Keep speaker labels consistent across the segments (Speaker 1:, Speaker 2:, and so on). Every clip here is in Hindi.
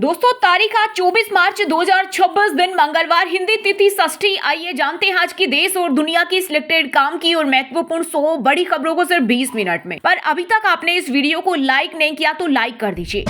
Speaker 1: दोस्तों तारीख आज 24 मार्च 2026 दिन मंगलवार, हिंदी तिथि षष्ठी। आइए जानते हैं आज की देश और दुनिया की सिलेक्टेड काम की और महत्वपूर्ण 100 बड़ी खबरों को सिर्फ 20 मिनट में। पर अभी तक आपने इस वीडियो को लाइक नहीं किया तो लाइक कर दीजिए।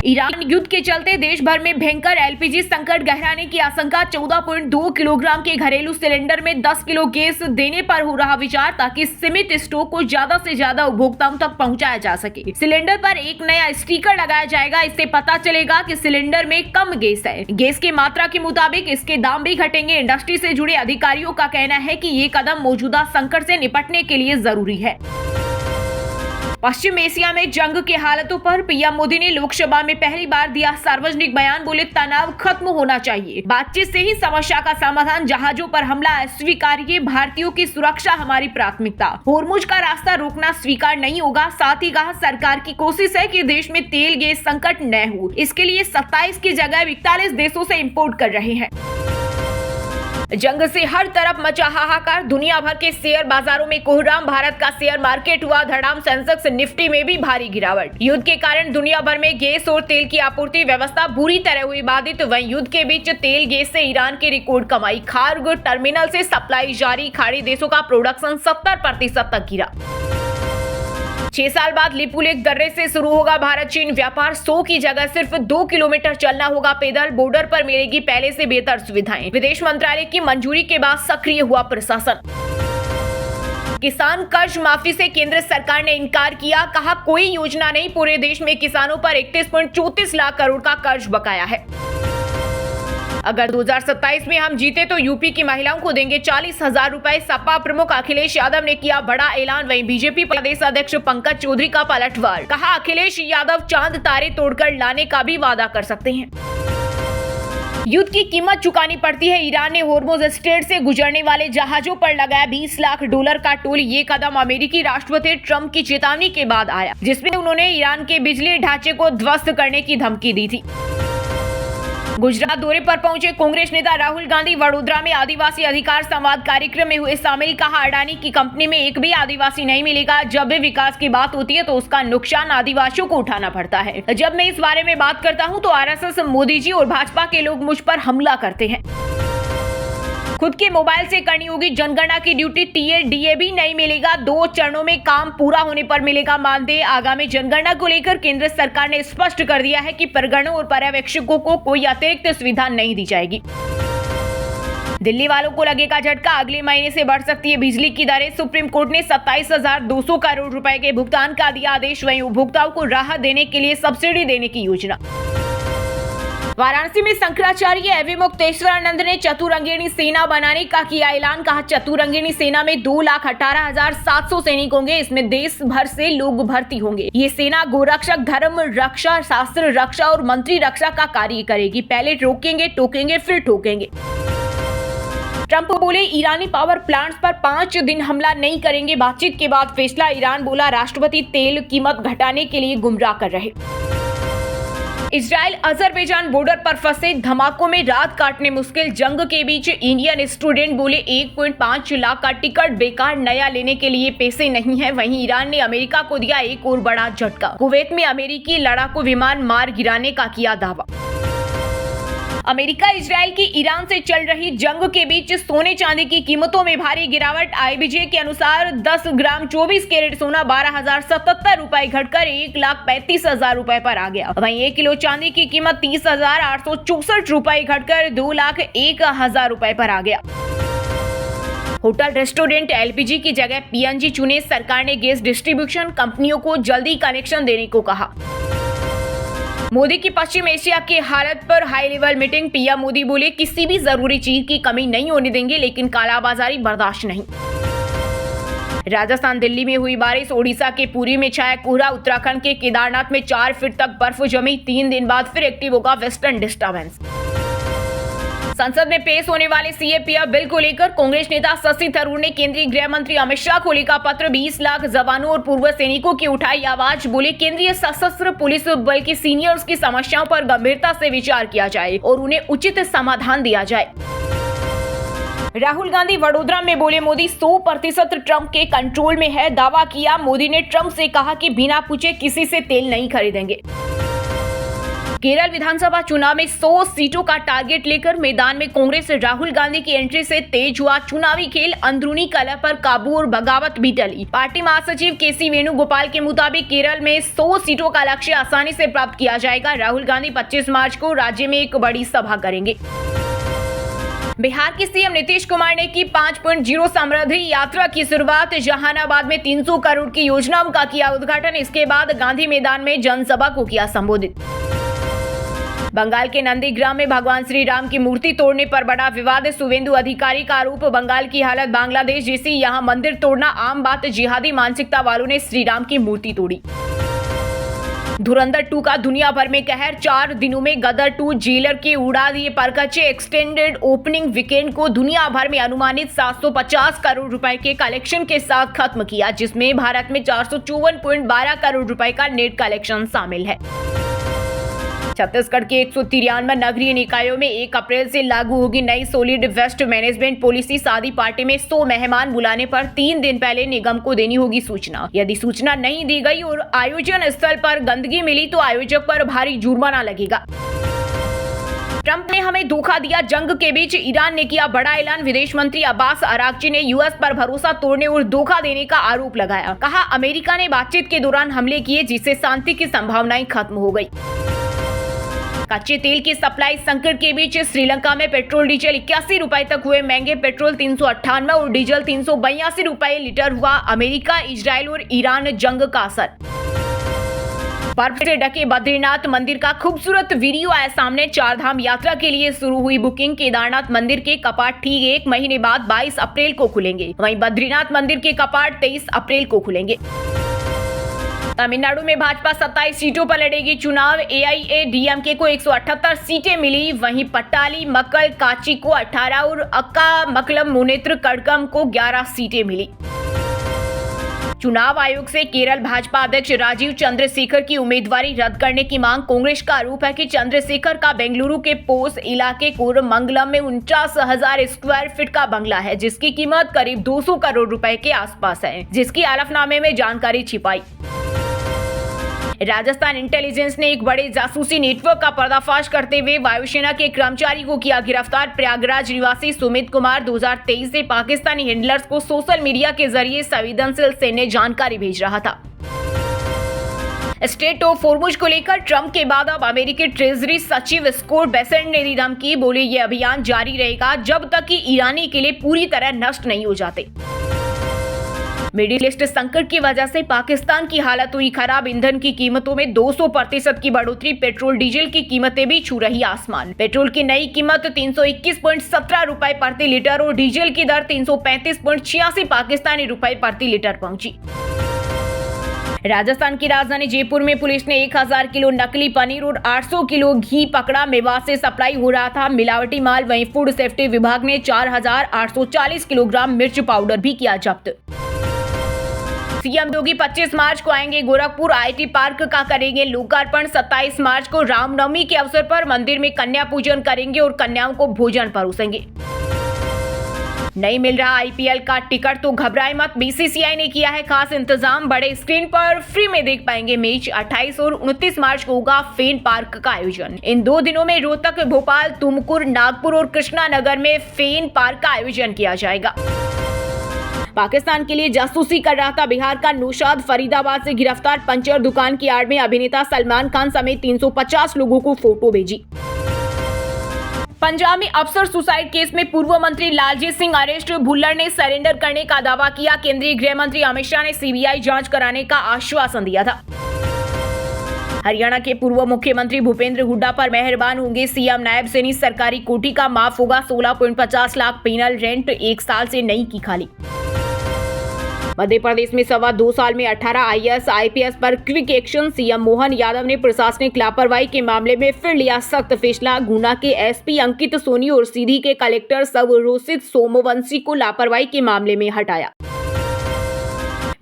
Speaker 1: ईरान युद्ध के चलते देश भर में भयंकर एलपीजी संकट गहराने की आशंका। 14.2 किलोग्राम के घरेलू सिलेंडर में 10 किलो गैस देने पर हो रहा विचार, ताकि सीमित स्टॉक को ज्यादा से ज्यादा उपभोक्ताओं तक पहुंचाया जा सके। सिलेंडर पर एक नया स्टिकर लगाया जाएगा। इससे पता चलेगा कि सिलेंडर में कम गैस है। गैस की मात्रा के मुताबिक इसके दाम भी घटेंगे। इंडस्ट्री से जुड़े अधिकारियों का कहना है कि ये कदम मौजूदा संकट से निपटने के लिए जरूरी है। पश्चिम एशिया में जंग के हालातों पर पीएम मोदी ने लोकसभा में पहली बार दिया सार्वजनिक बयान। बोले, तनाव खत्म होना चाहिए, बातचीत से ही समस्या का समाधान। जहाजों पर हमला अस्वीकार्य, भारतीयों की सुरक्षा हमारी प्राथमिकता। होर्मुज का रास्ता रोकना स्वीकार नहीं होगा। साथ ही कहा, सरकार की कोशिश है कि देश में तेल गैस संकट न हो। इसके लिए 27 की जगह 41 देशों से इम्पोर्ट कर रहे हैं। जंग से हर तरफ मचा हाहाकार। दुनिया भर के शेयर बाजारों में कोहराम। भारत का शेयर मार्केट हुआ धड़ाम। सेंसेक्स निफ्टी में भी भारी गिरावट। युद्ध के कारण दुनिया भर में गैस और तेल की आपूर्ति व्यवस्था बुरी तरह हुई बाधित। वहीं युद्ध के बीच तेल गैस से ईरान की रिकॉर्ड कमाई। खार्ग टर्मिनल से सप्लाई जारी। खाड़ी देशों का प्रोडक्शन 70% तक गिरा। 6 साल बाद लिपुलेख दर्रे से शुरू होगा भारत चीन व्यापार। 100 की जगह सिर्फ 2 किलोमीटर चलना होगा पैदल। बॉर्डर पर मिलेगी पहले से बेहतर सुविधाएं। विदेश मंत्रालय की मंजूरी के बाद सक्रिय हुआ प्रशासन। किसान कर्ज माफी से केंद्र सरकार ने इनकार किया। कहा, कोई योजना नहीं। पूरे देश में किसानों पर 31.34 लाख करोड़ का कर्ज बकाया है। अगर 2027 में हम जीते तो यूपी की महिलाओं को देंगे 40,000 रुपए। सपा प्रमुख अखिलेश यादव ने किया बड़ा ऐलान। वहीं बीजेपी प्रदेश अध्यक्ष पंकज चौधरी का पलटवार। कहा, अखिलेश यादव चांद तारे तोड़कर लाने का भी वादा कर सकते हैं। युद्ध की कीमत चुकानी पड़ती है। ईरान ने होर्मुज स्ट्रेट से गुजरने वाले जहाजों पर लगाया $20 लाख का टोल। ये कदम अमेरिकी राष्ट्रपति ट्रंप की चेतावनी के बाद आया, जिसमें उन्होंने ईरान के बिजली ढांचे को ध्वस्त करने की धमकी दी थी। गुजरात दौरे पर पहुंचे कांग्रेस नेता राहुल गांधी। वडोदरा में आदिवासी अधिकार संवाद कार्यक्रम में हुए शामिल। कहा, अडानी की कंपनी में एक भी आदिवासी नहीं मिलेगा। जब भी विकास की बात होती है तो उसका नुकसान आदिवासियों को उठाना पड़ता है। जब मैं इस बारे में बात करता हूं तो आरएसएस, मोदी जी और भाजपा के लोग मुझ पर हमला करते हैं। खुद के मोबाइल से करनी होगी जनगणना की ड्यूटी। टीए डीए भी नहीं मिलेगा। 2 चरणों में काम पूरा होने पर मिलेगा मानदेय। आगामी जनगणना को लेकर केंद्र सरकार ने स्पष्ट कर दिया है कि परगणों और पर्यवेक्षकों को कोई अतिरिक्त सुविधा नहीं दी जाएगी। दिल्ली वालों को लगेगा झटका। अगले महीने से बढ़ सकती है बिजली की दरें। सुप्रीम कोर्ट ने 27,200 करोड़ रुपए के भुगतान का दिया आदेश। वहीं उपभोक्ताओं को राहत देने के लिए सब्सिडी देने की योजना। वाराणसी में शंकराचार्य एवं मुक्तेश्वरानंद ने चतुरंगिणी सेना बनाने का किया ऐलान। कहा, चतुरंगिणी सेना में 2,18,700 सैनिक होंगे। इसमें देश भर से लोग भर्ती होंगे। ये सेना गोरक्षक, धर्म रक्षा, शास्त्र रक्षा और मंत्री रक्षा का कार्य करेगी। पहले रोकेंगे, टोकेंगे, फिर ठोकेंगे। ट्रंप बोले, ईरानी पावर प्लांट्स पर 5 दिन हमला नहीं करेंगे। बातचीत के बाद फैसला। ईरान बोला, राष्ट्रपति तेल कीमत घटाने के लिए गुमराह कर रहे। इजराइल अजरबैजान बॉर्डर पर फंसे। धमाकों में रात काटने मुश्किल। जंग के बीच इंडियन स्टूडेंट बोले, 1.5 लाख का टिकट बेकार, नया लेने के लिए पैसे नहीं है। वहीं ईरान ने अमेरिका को दिया एक और बड़ा झटका। कुवैत में अमेरिकी लड़ाकू विमान मार गिराने का किया दावा। अमेरिका इजराइल की ईरान से चल रही जंग के बीच सोने चांदी की कीमतों में भारी गिरावट। आईबीजे के अनुसार 10 ग्राम 24 कैरेट सोना 12,077 रुपए घटकर 1,35,000 रुपए पर आ गया। वहीं 1 किलो चांदी की कीमत 30,864 रुपए घटकर 2,01,000 रुपए पर आ गया। होटल रेस्टोरेंट एलपीजी की जगह पीएनजी चुने। सरकार ने गैस डिस्ट्रीब्यूशन कंपनियों को जल्दी कनेक्शन देने को कहा। मोदी की पश्चिम एशिया के हालत पर high level meeting. PM Modi बोले, किसी भी जरूरी चीज की कमी नहीं होने देंगे, लेकिन कालाबाजारी बर्दाश्त नहीं। राजस्थान, दिल्ली में हुई बारिश। ओडिशा के पुरी में छाया कोहरा। उत्तराखंड के केदारनाथ में 4 फीट तक बर्फ जमी। 3 दिन बाद फिर एक्टिव होगा वेस्टर्न डिस्टर्बेंस। संसद में पेश होने वाले सीएपीएफ बिल को लेकर कांग्रेस नेता शशि थरूर ने केंद्रीय गृह मंत्री अमित शाह को लिखा पत्र। 20 लाख जवानों और पूर्व सैनिकों की उठाई आवाज। बोले, केंद्रीय सशस्त्र पुलिस बल के सीनियर्स की समस्याओं पर गंभीरता से विचार किया जाए और उन्हें उचित समाधान दिया जाए। राहुल गांधी वडोदरा में बोले, मोदी 100% ट्रंप के कंट्रोल में है। दावा किया। मोदी ने ट्रंप से कहा कि बिना पूछे किसी से तेल नहीं खरीदेंगे। केरल विधानसभा चुनाव में 100 सीटों का टारगेट लेकर मैदान में कांग्रेस राहुल गांधी की एंट्री से तेज हुआ चुनावी खेल। अंदरूनी कलह पर काबू और बगावत भी टली। पार्टी महासचिव केसी वेणुगोपाल के मुताबिक केरल में 100 सीटों का लक्ष्य आसानी से प्राप्त किया जाएगा। राहुल गांधी 25 मार्च को राज्य में एक बड़ी सभा करेंगे। बिहार के सीएम नीतीश कुमार ने की 5.0 समृद्धि यात्रा की शुरुआत। जहानाबाद में 300 करोड़ की योजनाओं का किया उद्घाटन। इसके बाद गांधी मैदान में जनसभा को किया संबोधित। बंगाल के नंदीग्राम में भगवान श्री राम की मूर्ति तोड़ने पर बड़ा विवाद। शुवेंदु अधिकारी का आरोप, बंगाल की हालत बांग्लादेश जैसी, यहाँ मंदिर तोड़ना आम बात। जिहादी मानसिकता वालों ने श्री राम की मूर्ति तोड़ी। धुरंधर 2 का दुनिया भर में कहर। 4 दिनों में गदर 2 जेलर के उड़ा दिए परखच्चे। एक्सटेंडेड ओपनिंग वीकेंड को दुनिया भर में अनुमानित 750 करोड़ रुपए के कलेक्शन के साथ खत्म किया, जिसमें भारत में 454.12 करोड़ रुपए का नेट कलेक्शन शामिल है। छत्तीसगढ़ के 193 नगरीय निकायों में 1 अप्रैल से लागू होगी नई सॉलिड वेस्ट मैनेजमेंट पॉलिसी। शादी पार्टी में 100 मेहमान बुलाने पर 3 दिन पहले निगम को देनी होगी सूचना। यदि सूचना नहीं दी गई और आयोजन स्थल पर गंदगी मिली तो आयोजक पर भारी जुर्माना लगेगा। ट्रंप ने हमें धोखा दिया। जंग के बीच ईरान ने किया बड़ा ऐलान। विदेश मंत्री अब्बास अरागची ने यूएस पर भरोसा तोड़ने और धोखा देने का आरोप लगाया। कहा, अमेरिका ने बातचीत के दौरान हमले किए, जिससे शांति की संभावनाएं खत्म हो गई। कच्चे तेल की सप्लाई संकट के बीच श्रीलंका में पेट्रोल डीजल 81 रुपए तक हुए महंगे। पेट्रोल 398 और डीजल 382 रुपए लीटर हुआ। अमेरिका, इजराइल और ईरान जंग का असर। बर्फ से ढके बद्रीनाथ मंदिर का खूबसूरत वीडियो आया सामने। 4 धाम यात्रा के लिए शुरू हुई बुकिंग। केदारनाथ मंदिर के कपाट ठीक 1 महीने बाद 22 अप्रैल को खुलेंगे। वहीं बद्रीनाथ मंदिर के कपाट 23 अप्रैल को खुलेंगे। तमिलनाडु में भाजपा 27 सीटों पर लड़ेगी चुनाव। एआईएडीएमके को 178 सीटें मिली। वहीं पट्टाली मक्कल काची को 18 और अक्का मकलम मुनेत्र कड़कम को 11 सीटें मिली। चुनाव आयोग से केरल भाजपा अध्यक्ष राजीव चंद्रशेखर की उम्मीदवारी रद्द करने की मांग। कांग्रेस का आरोप है कि चंद्रशेखर का बेंगलुरु के पोस इलाके कोरमंगलम में 49,000 स्क्वायर फीट का बंगला है, जिसकी कीमत करीब 200 करोड़ रुपए के आसपास है, जिसकी हलफनामे में जानकारी छिपाई। राजस्थान इंटेलिजेंस ने एक बड़े जासूसी नेटवर्क का पर्दाफाश करते हुए वायुसेना के कर्मचारी को किया गिरफ्तार। प्रयागराज निवासी सुमित कुमार 2023 से पाकिस्तानी हैंडलर्स को सोशल मीडिया के जरिए संवेदनशील सैन्य जानकारी भेज रहा था। स्ट्रेट ऑफ हॉर्मुज को लेकर ट्रंप के बाद अब अमेरिकी ट्रेजरी सचिव स्कॉट बेसेंट ने दी धमकी। बोले, ये अभियान जारी रहेगा जब तक कि ईरानी किले पूरी तरह नष्ट नहीं हो जाते। मिडिल ईस्ट संकट की वजह से पाकिस्तान की हालत हुई खराब। ईंधन की कीमतों में 200% की बढ़ोतरी। पेट्रोल डीजल की कीमतें भी छू रही आसमान। पेट्रोल की नई कीमत 321.17 रुपए प्रति लीटर और डीजल की दर 335.86 पाकिस्तानी रुपए प्रति लीटर पहुंची। राजस्थान की राजधानी जयपुर में पुलिस ने 1000 किलो नकली पनीर और 800 किलो घी पकड़ा। मेवात से सप्लाई हो रहा था मिलावटी माल। वहीं फूड सेफ्टी विभाग ने 4840 किलोग्राम मिर्च पाउडर भी किया जब्त। सीएम योगी 25 मार्च को आएंगे गोरखपुर। आईटी पार्क का करेंगे लोकार्पण। 27 मार्च को रामनवमी के अवसर पर मंदिर में कन्या पूजन करेंगे और कन्याओं को भोजन परोसेंगे। नहीं मिल रहा आईपीएल का टिकट तो घबराए मत। बीसीसीआई ने किया है खास इंतजाम। बड़े स्क्रीन पर फ्री में देख पाएंगे मैच। 28 और 29 मार्च को होगा फेन पार्क का आयोजन। इन 2 दिनों में रोहतक, भोपाल, तुमकुर, नागपुर और कृष्णानगर में फेन पार्क का आयोजन किया जाएगा। पाकिस्तान के लिए जासूसी कर रहा था बिहार का नौशाद फरीदाबाद से गिरफ्तार। पंचर दुकान की आड़ में अभिनेता सलमान खान समेत 350 लोगों को फोटो भेजी। पंजाब में अफसर सुसाइड केस में पूर्व मंत्री लालजीत सिंह अरेस्ट। भुल्लर ने सरेंडर करने का दावा किया। केंद्रीय गृह मंत्री अमित शाह ने सीबीआई जांच कराने का आश्वासन दिया था। हरियाणा के पूर्व मुख्यमंत्री भूपेंद्र हुड्डा पर मेहरबान होंगे सीएम। नायब सैनिक सरकारी कोठी का माफ होगा। 16.50 लाख पेनल रेंट 1 साल से नहीं की खाली। मध्य प्रदेश में 2.25 साल में 18 आईएएस आईपीएस पर quick action. CM Mohan Yadav ने प्रशासनिक लापरवाही के मामले में फिर लिया सख्त फैसला। गुना के एसपी अंकित सोनी और सीधी के कलेक्टर सवरोसित सोमवंशी को लापरवाही के मामले में हटाया।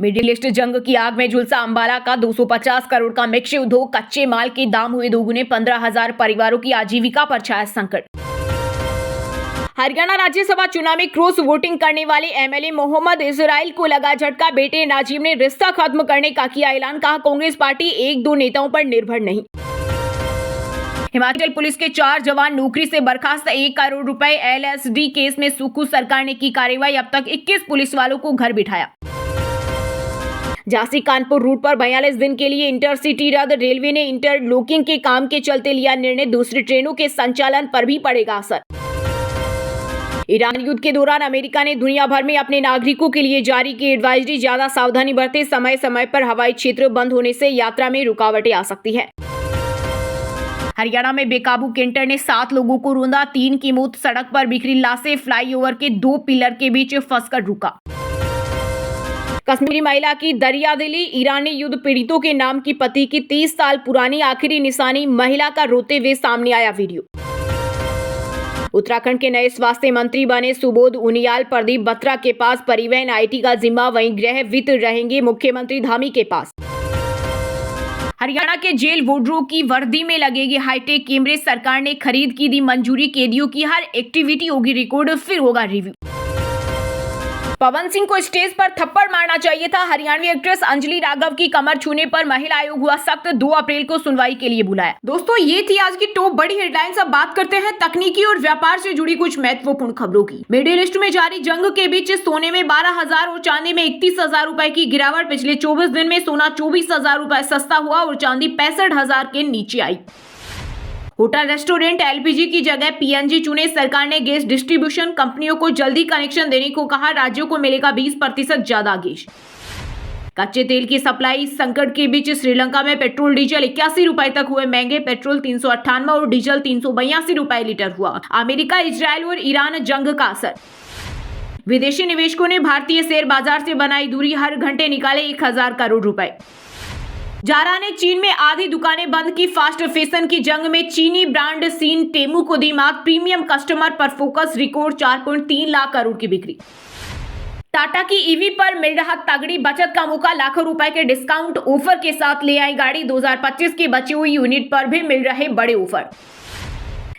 Speaker 1: मिडिल ईस्ट जंग की आग में झुलसा अंबाला का 250 करोड़ का मिक्स उद्योग। कच्चे माल के दाम हुए दोगुने। 15,000 परिवारों की आजीविका पर छाया संकट। हरियाणा राज्यसभा चुनाव में क्रॉस वोटिंग करने वाले एमएलए मोहम्मद इजराइल को लगा झटका। बेटे नाजिम ने रिश्ता खत्म करने का किया ऐलान। कहा, कांग्रेस पार्टी 1-2 नेताओं पर निर्भर नहीं। हिमाचल पुलिस के 4 जवान नौकरी से बर्खास्त, 1 करोड़ रुपए LSD केस में सुक्खू सरकार ने की कार्रवाई, अब तक 21 पुलिस वालों को घर बिठाया। झांसी कानपुर रूट पर 42 दिन के लिए इंटरसिटी रद्द, रेलवे ने इंटरलॉकिंग के काम के चलते लिया निर्णय, दूसरी ट्रेनों के संचालन पर भी पड़ेगा असर। ईरान युद्ध के दौरान अमेरिका ने दुनिया भर में अपने नागरिकों के लिए जारी की एडवाइजरी, ज्यादा सावधानी बरतें, समय समय पर हवाई क्षेत्र बंद होने से यात्रा में रुकावटें आ सकती है। हरियाणा में बेकाबू कैंटर ने 7 लोगों को रौंदा, 3 की मौत, सड़क पर बिखरी लाशें, फ्लाईओवर के 2 पिलर के बीच फंसकर रुका। कश्मीरी महिला की दरियादिली, ईरानी युद्ध पीड़ितों के नाम की पति की 30 साल पुरानी आखिरी निशानी, महिला का रोते हुए सामने आया वीडियो। उत्तराखंड के नए स्वास्थ्य मंत्री बने सुबोध उनियाल, प्रदीप बत्रा के पास परिवहन IT का जिम्मा, वहीं गृह वित्त रहेंगे मुख्यमंत्री धामी के पास। हरियाणा के जेल वार्डरोब की वर्दी में लगेगी हाईटेक कैमरे, सरकार ने खरीद की दी मंजूरी, कैदियों की हर एक्टिविटी होगी रिकॉर्ड, फिर होगा रिव्यू। पवन सिंह को स्टेज पर थप्पड़ मारना चाहिए था, हरियाणवी एक्ट्रेस अंजलि राघव की कमर छूने पर महिला आयोग हुआ सख्त, 2 अप्रैल को सुनवाई के लिए बुलाया। दोस्तों, ये थी आज की टॉप बड़ी हेडलाइंस। अब बात करते हैं तकनीकी और व्यापार से जुड़ी कुछ महत्वपूर्ण खबरों की। मिडिल ईस्ट में जारी जंग के बीच सोने में 12,000 और चांदी में 31,000 रुपए की गिरावट, पिछले 24 दिन में सोना 24,000 रुपए सस्ता हुआ और चांदी 65,000 के नीचे आई। होटल रेस्टोरेंट LPG की जगह PNG चुने, सरकार ने गैस डिस्ट्रीब्यूशन कंपनियों को जल्दी कनेक्शन देने को कहा, राज्यों को मिलेगा 20% ज्यादा गैस। कच्चे तेल की सप्लाई संकट के बीच श्रीलंका में पेट्रोल डीजल 81 रुपए तक हुए महंगे, पेट्रोल 398 और डीजल 382 रुपए लीटर हुआ। अमेरिका, इजरायल और ईरान जंग का असर, विदेशी निवेशकों ने भारतीय शेयर बाजार से बनाई दूरी, हर घंटे निकाले 1000 करोड़ रुपए। जारा ने चीन में आधी दुकानें बंद की, फास्ट फैशन की जंग में चीनी ब्रांड सीन टेमू को दी मात, प्रीमियम कस्टमर पर फोकस, रिकॉर्ड 4.3 लाख करोड़ की बिक्री। टाटा की EV पर मिल रहा तगड़ी बचत का मौका, लाखों रुपए के डिस्काउंट ऑफर के साथ ले आई गाड़ी, 2025 के बचे हुए यूनिट पर भी मिल रहे बड़े ऑफर।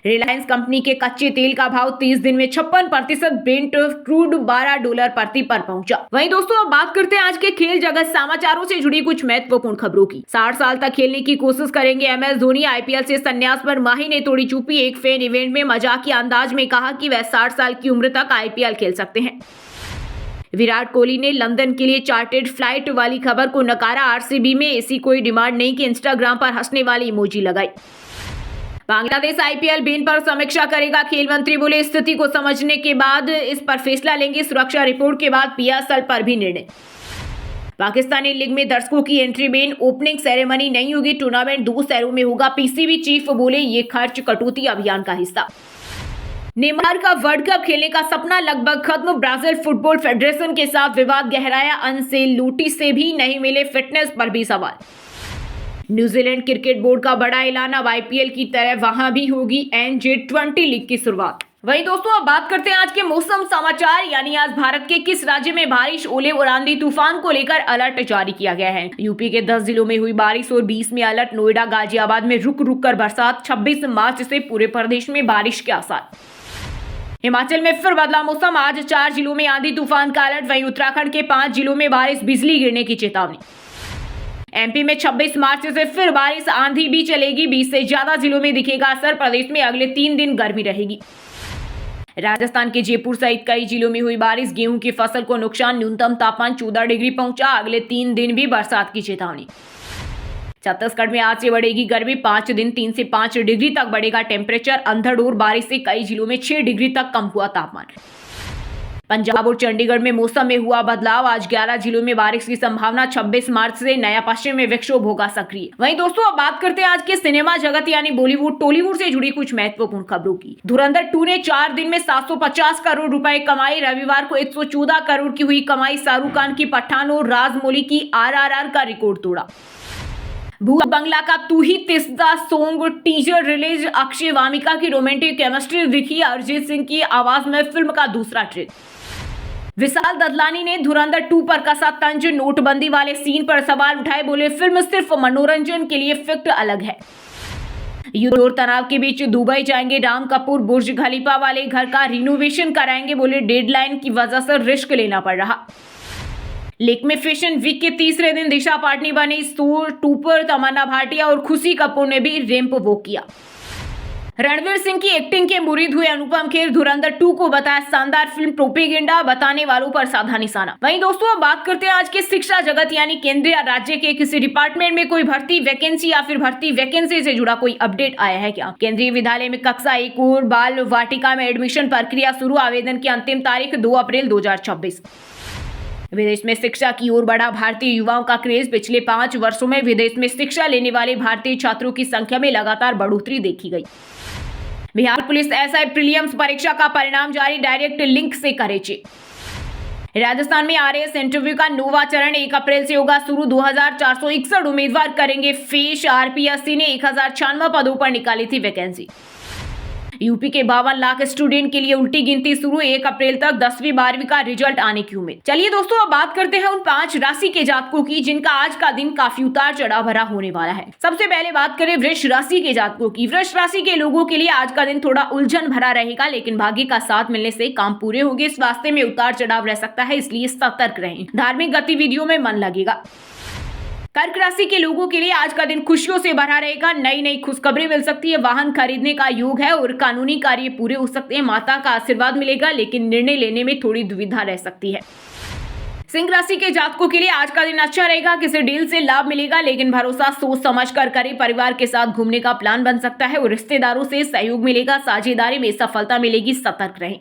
Speaker 1: रिलायंस कंपनी के कच्चे तेल का भाव 30 दिन में 56%, ब्रेंट क्रूड $12 प्रति पर पहुंचा। वहीं दोस्तों, अब बात करते हैं आज के खेल जगत समाचारों से जुड़ी कुछ महत्वपूर्ण खबरों की। 60 साल तक खेलने की कोशिश करेंगे MS धोनी, IPL से संन्यास पर माही ने तोड़ी चुप्पी, एक फैन इवेंट में मजाकिया अंदाज में कहा कि वह 60 साल की उम्र तक IPL खेल सकते हैं। विराट कोहली ने लंदन के लिए चार्टेड फ्लाइट वाली खबर को नकारा, RCB में ऐसी कोई डिमांड नहीं की इंस्टाग्राम पर हंसने वाली इमोजी लगाई। बांग्लादेश IPL बैन पर समीक्षा करेगा, खेल मंत्री बोले स्थिति को समझने के बाद इस पर फैसला लेंगे, सुरक्षा रिपोर्ट के बाद PSL पर भी निर्णय। पाकिस्तानी लीग में दर्शकों की एंट्री बैन, ओपनिंग सेरेमनी नहीं होगी, टूर्नामेंट 2 शहरों में होगा, PCB चीफ बोले ये खर्च कटौती अभियान का हिस्सा। नेमार का वर्ल्ड कप खेलने का सपना लगभग खत्म, ब्राजील फुटबॉल फेडरेशन के साथ विवाद गहराया, अंसेलोटी से भी नहीं मिले, फिटनेस पर भी सवाल। न्यूजीलैंड क्रिकेट बोर्ड का बड़ा ऐलान, अब IPL की तरह वहां भी होगी NJ20 लीग की शुरुआत। वहीं दोस्तों, अब बात करते हैं आज के मौसम समाचार, यानी आज भारत के किस राज्य में बारिश, ओले और आंधी तूफान को लेकर अलर्ट जारी किया गया है। यूपी के 10 जिलों में हुई बारिश और 20 में अलर्ट, नोएडा गाजियाबाद में रुक रुक कर बरसात, 26 मार्च से पूरे प्रदेश में बारिश के आसार। हिमाचल में फिर बदला मौसम, आज 4 जिलों में आंधी तूफान का अलर्ट, वहीं उत्तराखंड के 5 जिलों में बारिश, बिजली गिरने की चेतावनी। MP में 26 मार्च से फिर बारिश, आंधी भी चलेगी, 20 से ज्यादा जिलों में दिखेगा असर, प्रदेश में अगले 3 दिन गर्मी रहेगी। राजस्थान के जयपुर सहित कई जिलों में हुई बारिश, गेहूं की फसल को नुकसान, न्यूनतम तापमान 14 डिग्री पहुंचा, अगले 3 दिन भी बरसात की चेतावनी। छत्तीसगढ़ में आज से बढ़ेगी गर्मी, 5 दिन 3 से 5 डिग्री तक बढ़ेगा टेम्परेचर, अंधड़ और बारिश से कई जिलों में 6 डिग्री तक कम हुआ तापमान। पंजाब और चंडीगढ़ में मौसम में हुआ बदलाव, आज 11 जिलों में बारिश की संभावना, 26 मार्च से नया पश्चिम में विक्षोभ होगा सक्रिय। वहीं दोस्तों, अब बात करते हैं आज के सिनेमा जगत यानी बॉलीवुड टॉलीवुड से जुड़ी कुछ महत्वपूर्ण खबरों की। धुरंधर 2 ने 4 दिन में 750 करोड़ रुपए कमाई, रविवार को 114 करोड़ की हुई कमाई, शाहरुख खान की पठान और राजमौली की RRR का रिकॉर्ड तोड़ा। भूत बंगला का तू ही तिस्दा song teaser release, Akshay Wamiqa की रोमांटिक केमिस्ट्री दिखी, अरिजीत सिंह की आवाज में फिल्म का दूसरा ट्रेलर। विशाल ददलानी ने धुरंधर 2 पर कसा तंज, नोटबंदी वाले सीन पर सवाल उठाए, बोले फिल्म सिर्फ मनोरंजन के लिए, फैक्ट अलग है। युद्ध और तनाव के बीच दुबई जाएंगे राम कपूर, बुर्ज खलीफा वाले घर का रिनोवेशन कराएंगे, बोले डेडलाइन की वजह से रिस्क लेना पड़ रहा। लेक में फैशन वीक के तीसरे दिन दिशा पाटनी बनी स्टोर 2 पर, तमन्ना भाटिया और खुशी कपूर ने भी रैंप वॉक किया। रणवीर सिंह की एक्टिंग के मुरीद हुए अनुपम खेर धुरंधर 2 को बताया शानदार फिल्म, प्रोपेगेंडा बताने वालों पर साधा निशाना। वहीं दोस्तों अब बात करते हैं आज के शिक्षा जगत यानी केंद्रीय या राज्य के किसी डिपार्टमेंट में कोई भर्ती वैकेंसी या फिर भर्ती वैकेंसी से जुड़ा कोई अपडेट आया है क्या। केंद्रीय विद्यालय में कक्षा 1 और बाल वाटिका में एडमिशन प्रक्रिया शुरू, आवेदन की अंतिम तारीख 2 अप्रैल 2026। विदेश में शिक्षा की ओर बढ़ा भारतीय युवाओं का क्रेज, पिछले 5 वर्षों में विदेश में शिक्षा लेने वाले भारतीय छात्रों की संख्या में लगातार बढ़ोतरी देखी गई। बिहार पुलिस एसआई प्रीलिम्स परीक्षा का परिणाम जारी, डायरेक्ट लिंक से करें चेक। राजस्थान में आरएएस इंटरव्यू का 9वां चरण 1 अप्रैल से होगा शुरू, 2461 उम्मीदवार करेंगे फेस। आरपीएससी ने 1096 पदों पर निकाली थी वैकेंसी। यूपी के 52 लाख स्टूडेंट के लिए उल्टी गिनती शुरू, 1 अप्रैल तक 10वीं 12वीं का रिजल्ट आने की उम्मीद। चलिए दोस्तों अब बात करते हैं उन 5 राशि के जातकों की जिनका आज का दिन काफी उतार चढ़ाव भरा होने वाला है। सबसे पहले बात करें वृष राशि के जातकों की। वृष राशि के लोगों के लिए आज का दिन थोड़ा उलझन भरा रहेगा, लेकिन भाग्य का साथ मिलने से काम पूरे होंगे। स्वास्थ्य में उतार चढ़ाव रह सकता है, इसलिए सतर्क रहें। धार्मिक गतिविधियों में मन लगेगा। कर्क राशि के लोगों के लिए आज का दिन खुशियों से भरा रहेगा, नई खुशखबरी मिल सकती है, वाहन खरीदने का योग है और कानूनी कार्य पूरे हो सकते हैं। माता का आशीर्वाद मिलेगा, लेकिन निर्णय लेने में थोड़ी दुविधा रह सकती है। सिंह राशि के जातकों के लिए आज का दिन अच्छा रहेगा, किसी डील से लाभ मिलेगा, लेकिन भरोसा सोच समझ कर करें। परिवार के साथ घूमने का प्लान बन सकता है और रिश्तेदारों से सहयोग मिलेगा, साझेदारी में सफलता मिलेगी, सतर्क रहें।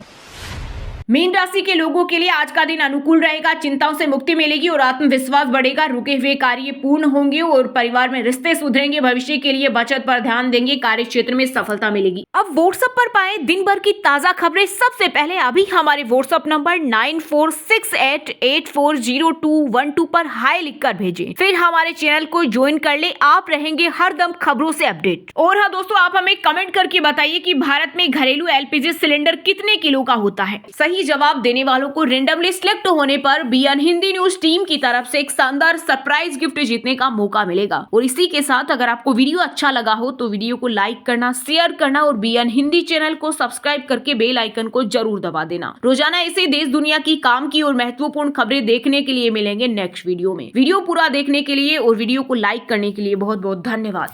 Speaker 1: मीन राशि के लोगों के लिए आज का दिन अनुकूल रहेगा, चिंताओं से मुक्ति मिलेगी और आत्मविश्वास बढ़ेगा। रुके हुए कार्य पूर्ण होंगे और परिवार में रिश्ते सुधरेंगे। भविष्य के लिए बचत पर ध्यान देंगे, कार्य क्षेत्र में सफलता मिलेगी। अब व्हाट्सएप पर पाए दिन भर की ताजा खबरें सबसे पहले अभी हमारे व्हाट्सएप नंबर 9468840212 पर हाई लिखकर भेजें। फिर हमारे चैनल को ज्वाइन कर ले, आप रहेंगे हरदम खबरों से अपडेट। और हाँ दोस्तों, आप हमें कमेंट करके बताइए कि भारत में घरेलू एलपीजी सिलेंडर कितने किलो का होता है। सही जवाब देने वालों को रेंडमली सिलेक्ट होने पर बीएन हिंदी न्यूज टीम की तरफ से एक शानदार सरप्राइज गिफ्ट जीतने का मौका मिलेगा। और इसी के साथ अगर आपको वीडियो अच्छा लगा हो तो वीडियो को लाइक करना, शेयर करना और बीएन हिंदी चैनल को सब्सक्राइब करके बेल आइकन को जरूर दबा देना। रोजाना ऐसे देश दुनिया की काम की और महत्वपूर्ण खबरें देखने के लिए मिलेंगे नेक्स्ट वीडियो में। वीडियो पूरा देखने के लिए और वीडियो को लाइक करने के लिए बहुत बहुत धन्यवाद।